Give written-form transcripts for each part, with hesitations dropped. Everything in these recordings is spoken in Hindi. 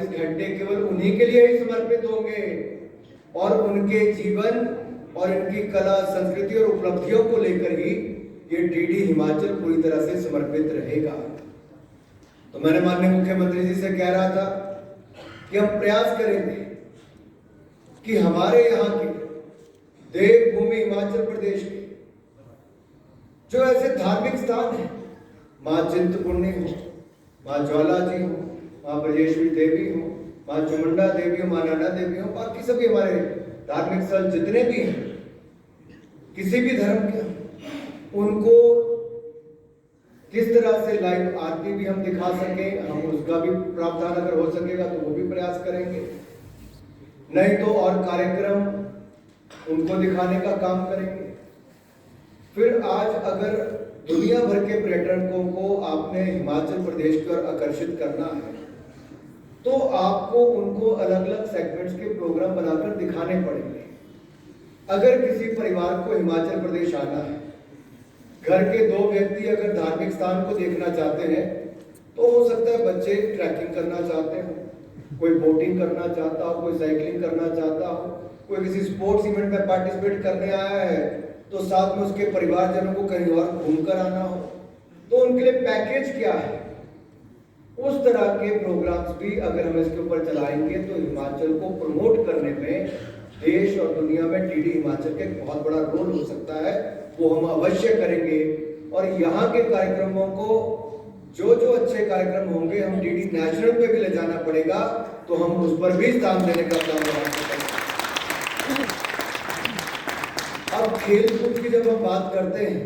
घंटे केवल उन्हीं के लिए ही समर्पित होंगे और उनके जीवन और इनकी कला, संस्कृति और उपलब्धियों को लेकर ही ये डीडी हिमाचल पूरी तरह से समर्पित रहेगा। तो मैंने माननीय मुख्यमंत्री जी से कह रहा था कि हम प्रयास करेंगे कि हमारे यहाँ की देवभूमि हिमाचल प्रदेश के जो ऐसे धार्मिक स्थान हैं, माँ चिंतपूर्णी हो, माँ ज्वाला जी हो, माँ ब्रजेश्वरी देवी हो, माँ चामुंडा देवी हो, माँ नैना देवी हो, बाकी सभी हमारे धार्मिक स्थल जितने भी हैं किसी भी धर्म के, उनको किस तरह से लाइव आरती भी हम दिखा सकें, हम उसका भी प्रावधान अगर हो सकेगा तो वो भी प्रयास करेंगे। नहीं तो और कार्यक्रम उनको दिखाने का काम करेंगे। फिर आज अगर दुनिया भर के पर्यटकों को आपने हिमाचल प्रदेश की ओर आकर्षित करना है तो आपको उनको अलग अलग सेगमेंट्स के प्रोग्राम बनाकर दिखाने पड़ेंगे। अगर किसी परिवार को हिमाचल प्रदेश आना है, घर के दो व्यक्ति अगर धार्मिक स्थान को देखना चाहते हैं तो हो सकता है बच्चे ट्रैकिंग करना चाहते हो, कोई बोटिंग करना चाहता हो, कोई साइकिलिंग करना चाहता हो, कोई किसी स्पोर्ट्स इवेंट में पार्टिसिपेट करने आया है तो साथ में उसके परिवारजनों को कहीं और घूमकर आना हो, तो उनके लिए पैकेज क्या है, उस तरह के प्रोग्राम्स भी अगर हम इसके ऊपर चलाएंगे तो हिमाचल को प्रमोट करने में देश और दुनिया में डीडी हिमाचल का एक बहुत बड़ा रोल हो सकता है। वो हम अवश्य करेंगे और यहाँ के कार्यक्रमों को जो जो अच्छे कार्यक्रम होंगे हम डीडी नेशनल पे भी ले जाना पड़ेगा, तो हम उस पर भी स्थान देने का काम करेंगे। अब खेल कूद की जब हम बात करते हैं,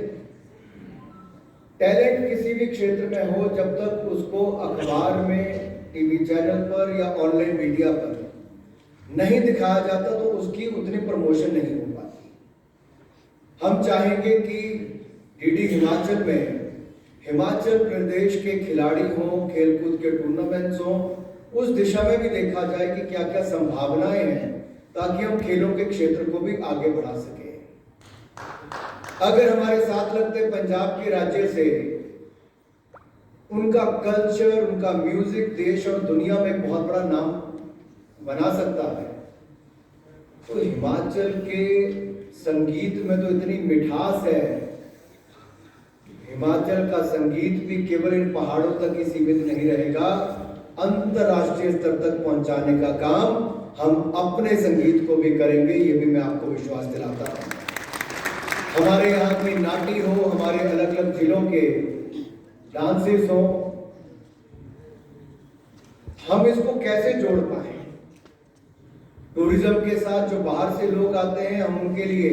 टैलेंट किसी भी क्षेत्र में हो, जब तक उसको अखबार में, टीवी चैनल पर या ऑनलाइन मीडिया पर नहीं दिखाया जाता तो उसकी उतनी प्रमोशन नहीं हो पाती। हम चाहेंगे कि डीडी हिमाचल में हिमाचल प्रदेश के खिलाड़ी हों, खेलकूद के टूर्नामेंट्स हों, उस दिशा में भी देखा जाए कि क्या क्या संभावनाएं हैं ताकि हम खेलों के क्षेत्र को भी आगे बढ़ा सकें। अगर हमारे साथ लगते पंजाब के राज्य से उनका कल्चर, उनका म्यूजिक देश और दुनिया में बहुत बड़ा नाम बना सकता है, तो हिमाचल के संगीत में तो इतनी मिठास है। हिमाचल का संगीत भी केवल इन पहाड़ों तक ही सीमित नहीं रहेगा, अंतरराष्ट्रीय स्तर तक पहुंचाने का काम हम अपने संगीत को भी करेंगे, ये भी मैं आपको विश्वास दिलाता हूं। हमारे यहाँ की नाटी हो, हमारे अलग अलग जिलों के डांसेस हो, हम इसको कैसे जोड़ पाए टूरिज्म के साथ। जो बाहर से लोग आते हैं, हम उनके लिए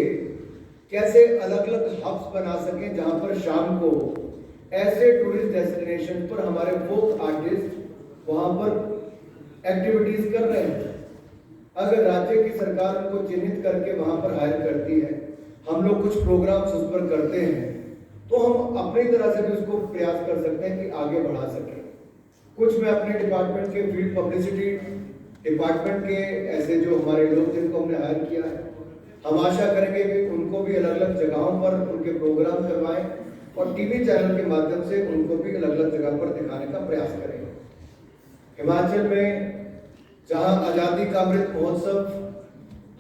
कैसे अलग अलग हब्स बना सकें जहां पर शाम को ऐसे टूरिस्ट डेस्टिनेशन पर हमारे फोक आर्टिस्ट वहां पर एक्टिविटीज कर रहे हैं। अगर राज्य की सरकार उनको चिन्हित करके वहां पर हायर करती है, हम लोग कुछ प्रोग्राम्स उस पर करते हैं, तो हम अपनी तरह से भी उसको प्रयास कर सकते हैं कि आगे बढ़ा सकें। कुछ मैं अपने डिपार्टमेंट के फील्ड पब्लिसिटी डिपार्टमेंट के ऐसे जो हमारे लोग जिनको हमने हायर किया है, हम आशा करेंगे कि उनको भी अलग अलग जगहों पर उनके प्रोग्राम करवाएं और टीवी चैनल के माध्यम से उनको भी अलग अलग जगह पर दिखाने का प्रयास करेंगे। हिमाचल में जहां आजादी का अमृत महोत्सव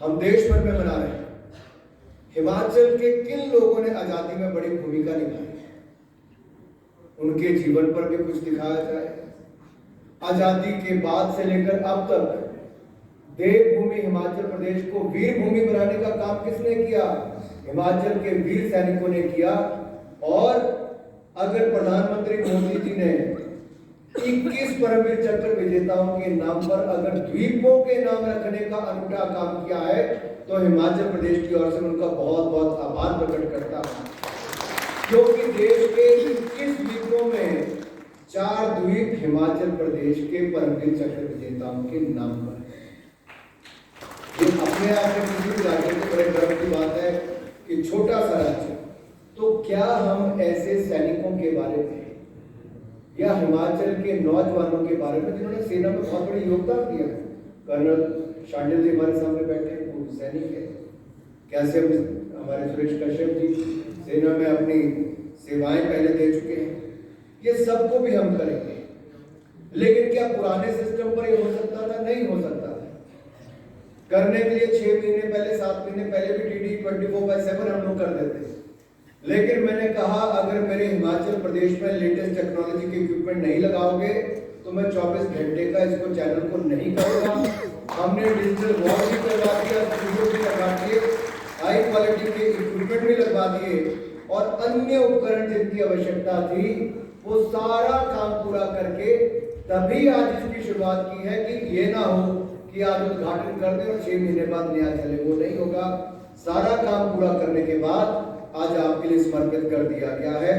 हम देश भर में मना रहे हैं, हिमाचल के किन लोगों ने आजादी में बड़ी भूमिका निभाई, उनके जीवन पर भी कुछ दिखाया जाए। आजादी के बाद से लेकर अब तक देवभूमि हिमाचल प्रदेश को वीर भूमि बनाने का काम किसने किया? हिमाचल के वीर सैनिकों ने किया। और अगर प्रधानमंत्री मोदी जी ने 21 परमवीर चक्र विजेताओं के नाम पर अगर द्वीपों के नाम रखने का अनूठा काम किया है, तो हिमाचल प्रदेश की ओर से उनका बहुत बहुत आभार प्रकट करता हूं, क्योंकि देश के 21 द्वीपों में 4 द्वीप हिमाचल प्रदेश के परमवीर चक्र विजेताओं के नाम पर है। ये अपने आप में किसी भी राज्य के बड़े गर्व की बात है कि छोटा सा राज्य, तो क्या हम ऐसे सैनिकों के बारे में या हिमाचल के नौजवानों के बारे में जिन्होंने सेना में बहुत बड़ी योगदान दिया है, कर्नल शांडिल जी हमारे सामने बैठे हैं, वो सैनिक है, कैसे हमारे सुरेश कश्यप जी सेना में अपनी सेवाएं पहले दे चुके हैं, ये सबको भी हम करेंगे। लेकिन क्या पुराने सिस्टम पर ये हो सकता करने के लिए 6 महीने पहले 7 महीने पहले भी डीडी 24/7 हम लोग कर देते। लेकिन मैंने कहा अगर मेरे हिमाचल प्रदेश में लेटेस्ट टेक्नोलॉजी के इक्विपमेंट नहीं लगाओगे तो मैं 24 घंटे का इसको चैनल को नहीं करूंगा। हमने डिजिटल वॉल भी करवा दिया, स्टूडियो भी लगा दिए, हाई क्वालिटी के इक्विपमेंट भी लगवा दिए और अन्य उपकरण जिनकी आवश्यकता थी वो सारा काम पूरा करके तभी आज इसकी शुरुआत की है कि ये ना हो कि आज उद्घाटन कर दें और 6 महीने बाद नया चले, वो नहीं होगा। सारा काम पूरा करने के बाद आज आपके लिए समर्पित कर दिया गया है।